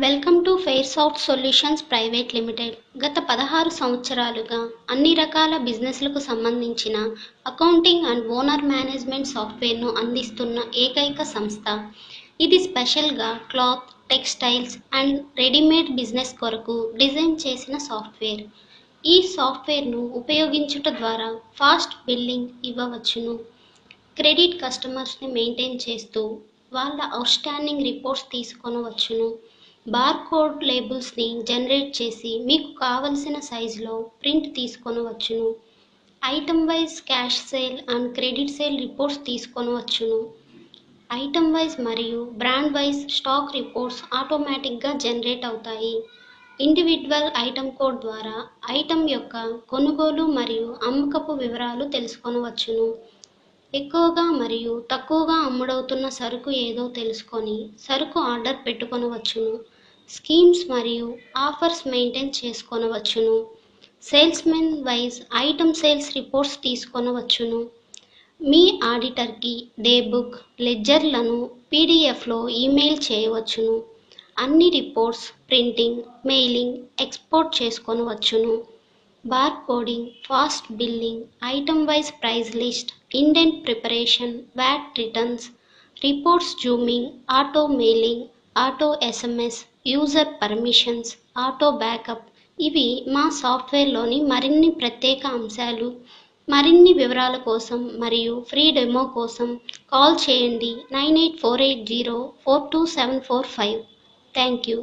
Welcome to Fairsoft solutions private limited. గత 16 సంవత్సరాలుగా అన్ని రకాల బిజినెస్లకు సంబంధించిన అకౌంటింగ్ అండ్ ఓనర్ మేనేజ్మెంట్ సాఫ్ట్వేర్ను అందిస్తున్న ఏకైక సంస్థ. ఇది స్పెషల్గా cloth, textiles and readymade business కొరకు డిజైన్ చేసిన సాఫ్ట్వేర్. ఈ సాఫ్ట్వేర్ను ఉపయోగించుట ద్వారా ఫాస్ట్ బిల్లింగ్ ఇవ్వవచ్చును. క్రెడిట్ కస్టమర్స్ని మెయింటైన్ చేస్తూ వాళ్ళ అవుట్స్టాండింగ్ రిపోర్ట్స్ తీసుకొనవచ్చును. బార్కోడ్ లేబుల్స్ని జనరేట్ చేసి మీకు కావలసిన సైజులో ప్రింట్ తీసుకొనవచ్చును. Item wise cash sale and credit sale reports తీసుకొనవచ్చును. ఐటమ్ వైజ్ మరియు బ్రాండ్ వైజ్ స్టాక్ రిపోర్ట్స్ ఆటోమేటిక్గా జనరేట్ అవుతాయి. ఇండివిడ్యువల్ ఐటమ్ కోడ్ ద్వారా ఐటమ్ యొక్క కొనుగోలు మరియు అమ్మకపు వివరాలు తెలుసుకొనవచ్చును. ఎక్కువగా మరియు తక్కువగా అమ్ముడవుతున్న సరుకు ఏదో తెలుసుకొని సరుకు ఆర్డర్ పెట్టుకొనవచ్చును. స్కీమ్స్ మరియు ఆఫర్స్ మెయింటైన్ చేసుకొనవచ్చును. Salesmen wise item sales reports తీసుకొనవచ్చును. మీ ఆడిటర్కి డే బుక్, లెడ్జర్లను పీడిఎఫ్లో ఈమెయిల్ చేయవచ్చును. అన్ని రిపోర్ట్స్ ప్రింటింగ్, మెయిలింగ్, ఎక్స్పోర్ట్ చేసుకొనవచ్చును. Bar coding, fast billing, item wise price list, indent preparation, VAT returns, reports zooming, auto mailing, auto SMS, user permissions, auto backup ఇవి మా సాఫ్ట్వేర్లోని మరిన్ని ప్రత్యేక అంశాలు. మరిన్ని వివరాల కోసం మరియు ఫ్రీ డెమో కోసం కాల్ చేయండి 9848042745. Thank you.